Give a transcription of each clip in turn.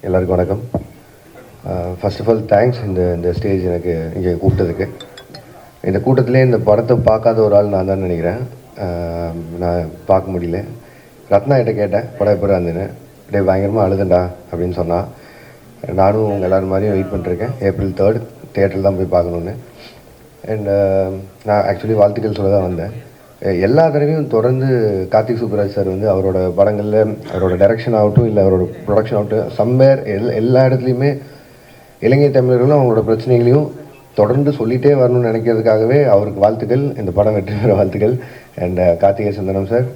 எல்லாருக்கும் வணக்கம். First of all thanks இந்த ஸ்டேஜ் எனக்கு இங்கே கூப்பிட்டதுக்கு. இந்த கூட்டத்திலே இந்த படத்தை பார்க்காத ஒரு ஆள் நான் தான் நினைக்கிறேன். நான் பார்க்க முடியல. ரத்னா கிட்ட கேட்டேன் படம் எப்போ இருந்தேன்னு. டே பயங்கரமாக அழுதுண்டா அப்படின்னு சொன்னான். நானும் உங்கள் எல்லோரும் மாதிரியும் வெயிட் பண்ணிருக்கேன். April 3 தியேட்டரில் தான் போய் பார்க்கணுன்னு. அண்ட் நான் ஆக்சுவலி வாழ்த்துக்கள் சொல்ல தான் வந்தேன். எல்லா தடவையும் தொடர்ந்து கார்த்திக் சுப்பராஜ் சார் வந்து அவரோட படங்களில் அவரோட டைரக்ஷன் ஆகட்டும் இல்லை அவரோட ப்ரொடக்ஷன் ஆகட்டும் சம்வேர் எல்லா இடத்துலையுமே இலங்கை தமிழர்களும் அவங்களோட பிரச்சனைகளையும் தொடர்ந்து சொல்லிகிட்டே வரணும்னு நினைக்கிறதுக்காகவே அவருக்கு வாழ்த்துக்கள். இந்த படம் வெற்றி பெற வாழ்த்துக்கள். And Karthigai Santhanam sir,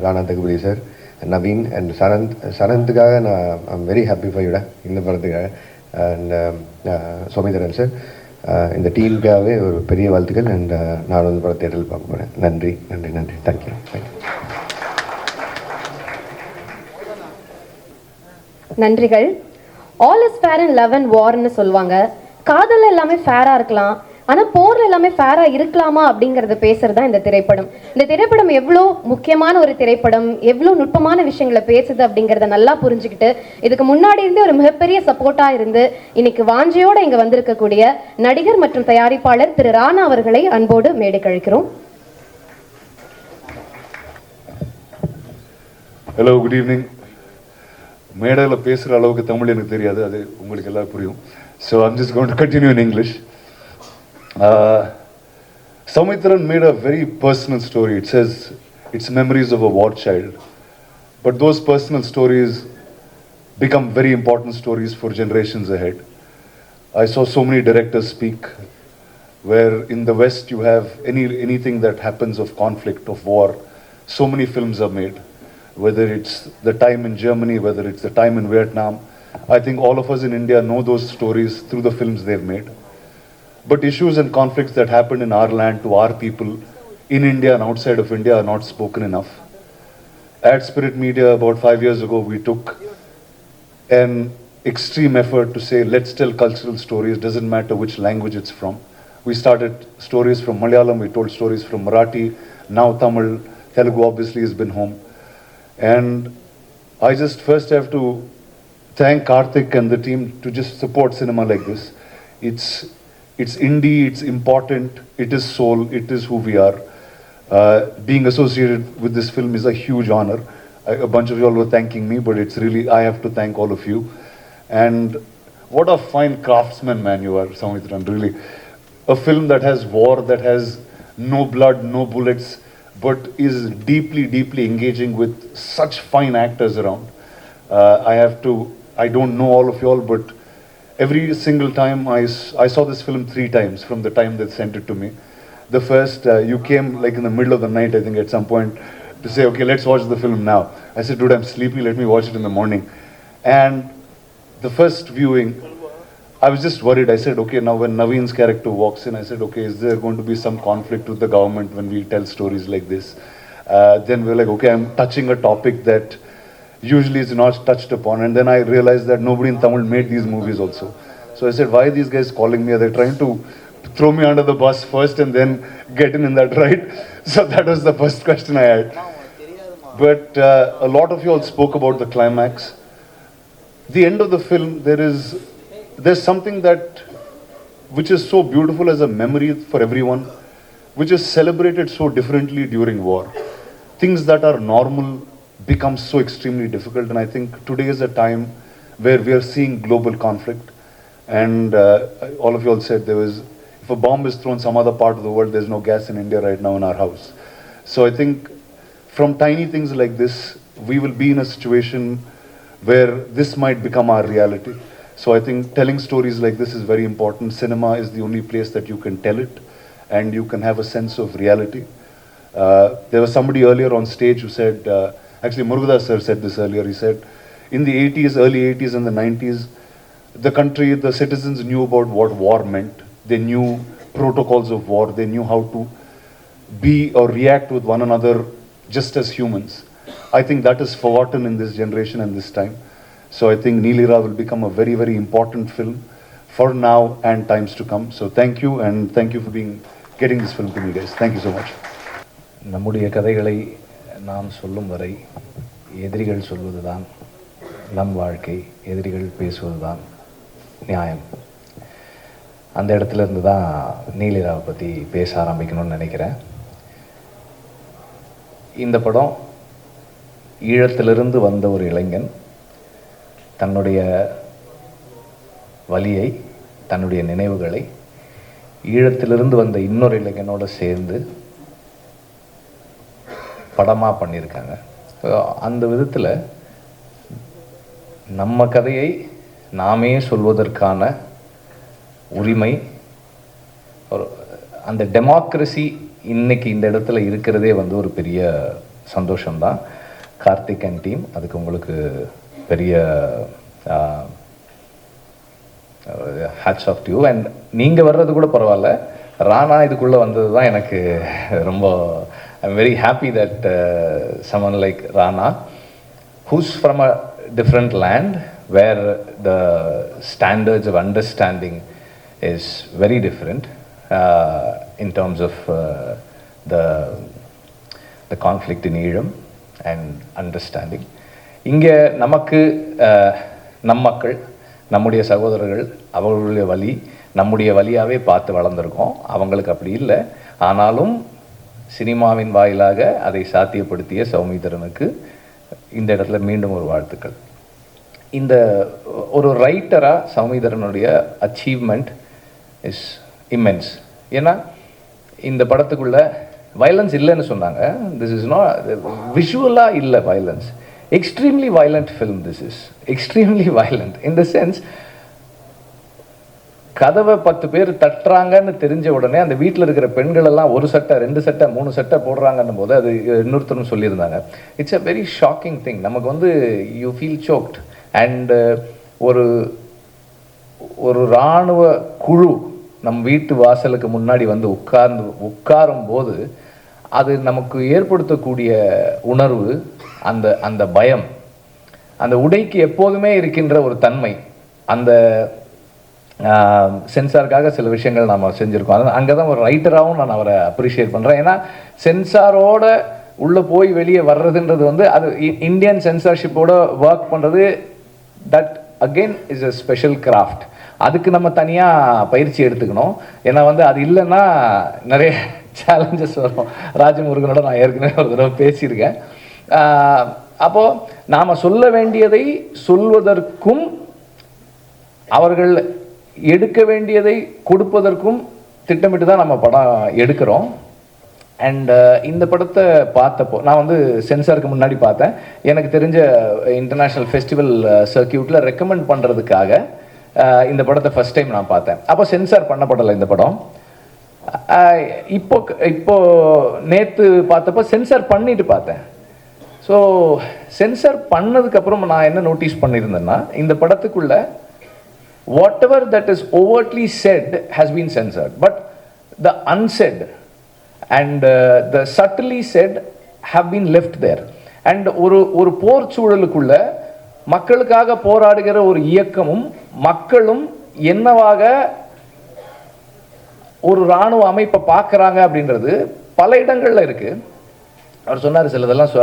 Rana Daggubati sir, Naveen and சனந்துக்காக நான் ஐம் வெரி ஹாப்பி ஃபார் யூடா இந்த படத்துக்காக. அண்ட் சோமிதரன் சார், இந்த டீமுக்காகவே ஒரு பெரிய வாழ்த்துக்கள். அண்ட் நான் வந்து படம் தேட்டரில் பார்க்க போகிறேன். நன்றி நன்றி நன்றி. தேங்க்யூ. நன்றிகள். All is fair in love and வார்னு சொல்லுவாங்க. காதல் எல்லாமே ஃபேராக இருக்கலாம், ஆனால் போரில் எல்லாமே ஃபேராக இருக்கலாமா அப்படிங்கிறத பேசுறது தான் இந்த திரைப்படம். இந்த திரைப்படம் எவ்வளோ முக்கியமான ஒரு திரைப்படம், எவ்வளோ நுட்பமான விஷயங்களை பேசுது அப்படிங்கிறத நல்லா புரிஞ்சுக்கிட்டு இதுக்கு முன்னாடி இருந்தே ஒரு மிகப்பெரிய சப்போர்ட்டாக இருந்து இன்னைக்கு வாஞ்சியோடு இங்கே வந்திருக்கக்கூடிய நடிகர் மற்றும் தயாரிப்பாளர் திரு ராணா அவர்களை அன்போடு மேடை கழிக்கிறோம். Hello, good evening. மேடையில் பேசுகிற அளவுக்கு தமிழ் எனக்கு தெரியாது, அது உங்களுக்கு எல்லாம் புரியும். So I'm just going to continue in English. Soumithran made a very personal story. It says it's memories of a war child. But those personal stories become very important stories for generations ahead. I saw so many directors speak where in the West you have anything that happens of conflict, of war. So many films are made. Whether it's the time in Germany, whether it's the time in Vietnam. I think all of us in India know those stories through the films they've made. But issues and conflicts that happened in our land to our people in India and outside of India are not spoken enough. At Spirit Media about 5 years ago, we took an extreme effort to say, let's tell cultural stories, doesn't matter which language it's from. We started stories from Malayalam, we told stories from Marathi, now Tamil, Telugu obviously has been home. And I just first have to thank Karthik and the team to just support cinema like this. It's indie, it's important, it is soul, it is who we are. Being associated with this film is a huge honor. A bunch of you all were thanking me, but it's really, I have to thank all of you. And what a fine craftsman, man, you are, Soumithran, really. A film that has war, that has no blood, no bullets, but is deeply, deeply engaging with such fine actors around. I don't know all of you all, but every single time I saw this film 3 times from the time they sent it to me. The first, you came like in the middle of the night, I think at some point, to say, okay, let's watch the film now. I said, dude, I'm sleepy, let me watch it in the morning. And the first viewing, I was just worried. I said, okay, now when Naveen's character walks in, I said, okay, is there going to be some conflict with the government when we tell stories like this? Then we're like, okay, I'm touching a topic that usually is not touched upon. And then I realized that nobody in Tamil made these movies also. So I said, why are these guys calling me? Are they trying to throw me under the bus first and then get in that ride? So that was the first question I had. But a lot of you all spoke about the climax. The end of the film, there's something which is so beautiful as a memory for everyone, which is celebrated so differently during war. Things that are normal becomes so extremely difficult, and I think today is a time where we are seeing global conflict. And all of you all said if a bomb is thrown some other part of the world, there's no gas in India right now in our house. So I think from tiny things like this, we will be in a situation where this might become our reality. So I think telling stories like this is very important. Cinema is the only place that you can tell it and you can have a sense of reality. There was somebody earlier on stage who said, actually Murugadoss sir said this earlier, he said, in the 80s, early 80s and the 90s, the country, the citizens knew about what war meant. They knew protocols of war. They knew how to be or react with one another just as humans. I think that is forgotten in this generation and this time. So I think Neelira will become a very, very important film for now and times to come. So thank you, and thank you for getting this film to me, guys. Thank you so much. நம்முடைய கதைகளை நாம் சொல்லும் வரை எதிரிகள் சொல்வதுதான் நம் வாழ்க்கை, எதிரிகள் பேசுவதுதான் நியாயம். அந்த இடத்துல இருந்து தான் நீலிராவை பற்றி பேச ஆரம்பிக்கணும்னு நினைக்கிறேன். இந்த படம் ஈழத்திலிருந்து வந்த ஒரு இளைஞன் தன்னுடைய வலியை, தன்னுடைய நினைவுகளை ஈழத்திலிருந்து வந்த இன்னொரு இளைஞனோடு சேர்ந்து படமாக பண்ணியிருக்காங்க. அந்த விதத்தில் நம்ம கதையை நாமே சொல்வதற்கான உரிமை, ஒரு அந்த டெமோக்ரஸி இன்னைக்கு இந்த இடத்துல இருக்கிறதே வந்து ஒரு பெரிய சந்தோஷம்தான். கார்த்திக் அண்ட் டீம், அதுக்கு உங்களுக்கு பெரிய hats off to you. And நீங்கள் வர்றது கூட பரவாயில்ல, ராணா இதுக்குள்ளே வந்தது தான் எனக்கு ரொம்ப I'm very happy that someone like Rana, who's from a different land where the standards of understanding is very different in terms of the conflict in Eelam and understanding. இங்கே நமக்கு நம் மக்கள், நம்முடைய சகோதரர்கள், அவர்களுடைய வலி நம்முடைய வழியாகவே பார்த்து வளர்ந்துருக்கோம். அவங்களுக்கு அப்படி இல்லை. ஆனாலும் சினிமாவின் வாயிலாக அதை சாத்தியப்படுத்திய சௌமித்திரனுக்கு இந்த இடத்துல மீண்டும் ஒரு வாழ்த்துக்கள். இந்த ஒரு ரைட்டராக சௌமித்திரனுடைய அச்சீவ்மெண்ட் இஸ் இம்மென்ஸ். ஏன்னா இந்த படத்துக்குள்ள வயலன்ஸ் இல்லைன்னு சொன்னாங்க. திஸ் இஸ் நாட் விஷுவலாக இல்லை violence. Extremely violent film. This is extremely violent in the sense, கதவை 10 பேர் தட்டுறாங்கன்னு தெரிஞ்ச உடனே அந்த வீட்டில் இருக்கிற பெண்கள் எல்லாம் 1 சட்டை 2 சட்டை 3 சட்டை போடுறாங்கன்னும் போது, அது இன்னொருத்தரும் சொல்லியிருந்தாங்க, it's a very shocking thing. நமக்கு வந்து யூ ஃபீல் சோக்ட். அண்டு ஒரு இராணுவ குழு நம் வீட்டு வாசலுக்கு முன்னாடி வந்து உட்காரும் போது அது நமக்கு ஏற்படுத்தக்கூடிய உணர்வு, அந்த பயம், அந்த உடைக்கு எப்போதுமே இருக்கின்ற ஒரு தன்மை, அந்த சென்சாருக்காக சில விஷயங்கள் நாம் செஞ்சுருக்கோம். அங்கே தான் ஒரு ரைட்டராகவும் நான் அவரை அப்ரிஷியேட் பண்ணுறேன். ஏன்னா சென்சாரோட உள்ளே போய் வெளியே வர்றதுன்றது வந்து அது இந்தியன் சென்சார்ஷிப்போட ஒர்க் பண்ணுறது, that again is a special craft. அதுக்கு நம்ம தனியாக பயிற்சி எடுத்துக்கணும். ஏன்னா வந்து அது இல்லைன்னா நிறைய சேலஞ்சஸ் வரும். ராஜமுருகனோட நான் ஏற்கனவே ஒரு தடவை பேசியிருக்கேன். அப்போது நாம் சொல்ல வேண்டியதை சொல்வதற்கும் அவர்கள் எடுக்க வேண்டியதை கொடுப்பதற்கும் திட்டமிட்டு தான் நம்ம படம் எடுக்கிறோம். அண்ட் இந்த படத்தை பார்த்தப்போ நான் வந்து சென்சாருக்கு முன்னாடி பார்த்தேன். எனக்கு தெரிஞ்ச இன்டர்நேஷ்னல் ஃபெஸ்டிவல் சர்க்கியூட்டில் ரெக்கமெண்ட் பண்ணுறதுக்காக இந்த படத்தை ஃபஸ்ட் டைம் நான் பார்த்தேன். அப்போ சென்சார் பண்ணப்படலை இந்த படம். இப்போ நேற்று பார்த்தப்போ சென்சார் பண்ணிட்டு பார்த்தேன். ஸோ சென்சார் பண்ணதுக்கப்புறம் நான் என்ன நோட்டீஸ் பண்ணியிருந்தேன்னா, இந்த படத்துக்குள்ள whatever that is overtly said has been censored, but the unsaid and the subtly said have been left there. And ஒரு போர் சூழலுக்குள்ள மக்களுக்காக போராடுகிற ஒரு இயக்கமும் மக்களும் என்னவாக ஒரு இராணுவ அமைப்பை பார்க்குறாங்க அப்படின்றது பல இடங்களில் இருக்குது. அவர் சொன்னார், சிலதெல்லாம்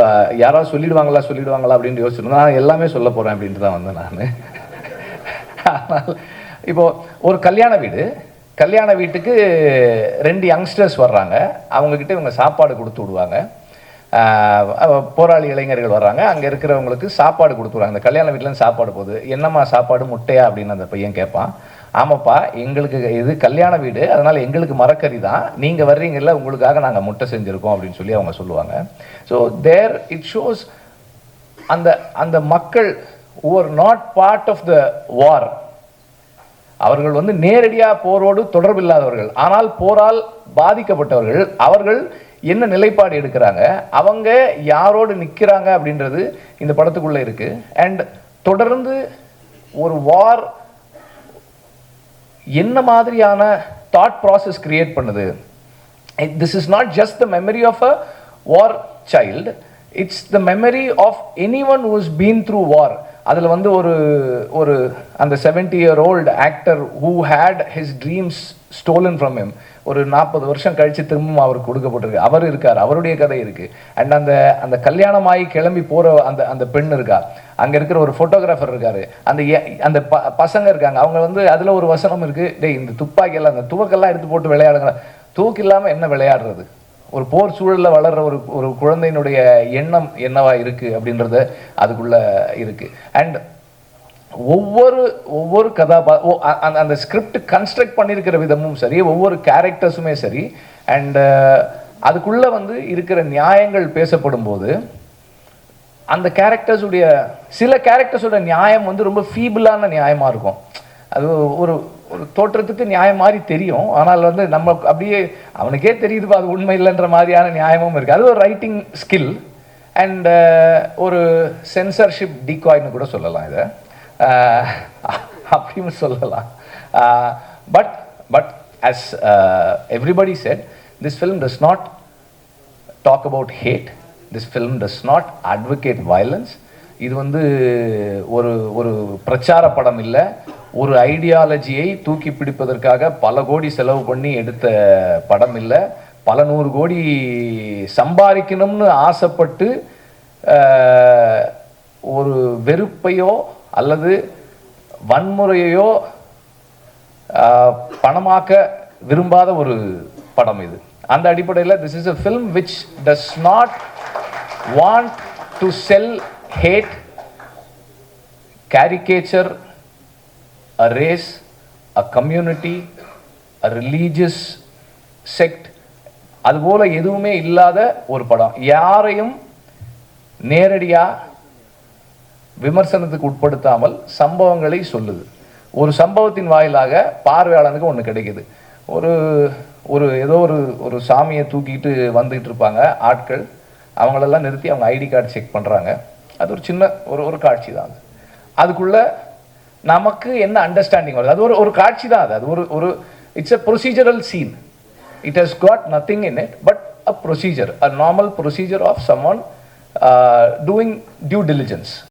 யாராவது சொல்லிடுவாங்களா அப்படின்னு யோசிச்சுருந்தேன். நான் எல்லாமே சொல்ல போகிறேன் அப்படின்ட்டு தான் வந்தேன் நான். ஆனால் இப்போது ஒரு கல்யாண வீட்டுக்கு 2 யங்ஸ்டர்ஸ் வர்றாங்க. அவங்கக்கிட்ட இவங்க சாப்பாடு கொடுத்து விடுவாங்க. போராளி இளைஞர்கள் வர்றாங்க, அங்கே இருக்கிறவங்களுக்கு சாப்பாடு கொடுத்துருவாங்க. இந்த கல்யாண வீட்டிலேருந்து சாப்பாடு போகுது. என்னம்மா சாப்பாடு, முட்டையா அப்படின்னு அந்த பையன் கேட்பான். ஆமாப்பா, எங்களுக்கு இது கல்யாண வீடு, அதனால் எங்களுக்கு மரக்கறி தான், நீங்கள் வர்றீங்கல்ல உங்களுக்காக நாங்கள் முட்டை செஞ்சுருக்கோம் அப்படின்னு சொல்லி அவங்க சொல்லுவாங்க. ஸோ தேர் இட் ஷோஸ் அந்த மக்கள் who are not part of the war, அவர்கள் வந்து நேரடியாக போரோடு தொடர்பில்லாதவர்கள், ஆனால் போரால் பாதிக்கப்பட்டவர்கள், அவர்கள் என்ன நிலைப்பாடு எடுக்கிறாங்க, அவங்க யாரோடு நிற்கிறாங்க அப்படின்றது இந்த படத்துக்குள்ளே இருக்குது. அண்ட் தொடர்ந்து ஒரு வார் என்ன மாதிரியான தாட் ப்ராசஸ் கிரியேட் பண்ணுது. This is not just the memory of a war child, it's the memory of anyone who has been through war. அதில் வந்து ஒரு அந்த 70-year-old actor who had his dreams stolen from him, ஒரு 40 வருஷம் கழித்து திரும்பவும் அவருக்கு கொடுக்கப்பட்டிருக்கு. அவர் இருக்கார், அவருடைய கதை இருக்குது. அண்ட் அந்த கல்யாணமாகி கிளம்பி போகிற அந்த பெண் இருக்கா, அங்கே இருக்கிற ஒரு ஃபோட்டோகிராஃபர் இருக்கார், அந்த பசங்க இருக்காங்க, அவங்க வந்து அதில் ஒரு வசனம் இருக்குது, டேய் இந்த துப்பாக்கியெல்லாம் அந்த துவக்கெல்லாம் எடுத்து போட்டு விளையாடுங்க. தூக்கு இல்லாமல் என்ன விளையாடுறது? ஒரு போர் சூழலில் வளர்கிற ஒரு குழந்தையினுடைய எண்ணம் என்னவா இருக்குது அப்படின்றது அதுக்குள்ளே இருக்குது. அண்ட் ஒவ்வொரு அந்த ஸ்கிரிப்ட் கன்ஸ்ட்ரக்ட் பண்ணியிருக்கிற விதமும் சரி, ஒவ்வொரு கேரக்டர்ஸுமே சரி, அண்ட் அதுக்குள்ளே வந்து இருக்கிற நியாயங்கள் பேசப்படும் போது அந்த கேரக்டர்ஸுடைய சில கேரக்டர்ஸோட நியாயம் வந்து ரொம்ப ஃபீபிளான நியாயமாக இருக்கும். அது ஒரு ஒரு தோற்றத்துக்கு நியாயம் மாதிரி தெரியும், ஆனால் வந்து நம்ம அப்படியே அவனுக்கே தெரியுதுப்பா அது உண்மை இல்லைன்ற மாதிரியான நியாயமும் இருக்குது. அது ஒரு ரைட்டிங் ஸ்கில் அண்ட் ஒரு சென்சர்ஷிப் டிகாய்னு கூட சொல்லலாம், இதை அப்படின்னு சொல்லலாம். But as everybody said, this film does not talk about hate, this film does not advocate violence. இது வந்து ஒரு பிரச்சார படம் இல்லை, ஒரு ஐடியாலஜியை தூக்கி பிடிப்பதற்காக பல கோடி செலவு பண்ணி எடுத்த படம் இல்லை, பல 100 கோடி சம்பாதிக்கணும்னு ஆசைப்பட்டு ஒரு வெறுப்பையோ அல்லது வன்முறையையோ பணமாக்க விரும்பாத ஒரு படம் இது. அந்த அடிப்படையில் this is a film which does not want to sell hate, caricature a race, a community, a religious sect. அதுபோல எதுவுமே இல்லாத ஒரு படம். யாரையும் நேரடியாக விமர்சனத்துக்கு உட்படுத்தாமல் சம்பவங்களை சொல்லுது. ஒரு சம்பவத்தின் வாயிலாக பார்வையாளனுக்கு ஒன்று கிடைக்குது. ஒரு ஏதோ ஒரு சாமியை தூக்கிட்டு வந்துகிட்டு இருப்பாங்க ஆட்கள், அவங்களெல்லாம் நிறுத்தி அவங்க ஐடி கார்டு செக் பண்ணுறாங்க. அது ஒரு சின்ன ஒரு காட்சி தான். அதுக்குள்ளே நமக்கு என்ன அண்டர்ஸ்டாண்டிங் வருது, அது ஒரு காட்சி தான். அது ஒரு it's a procedural scene. It has got nothing in it but a procedure, a normal procedure of someone doing due diligence.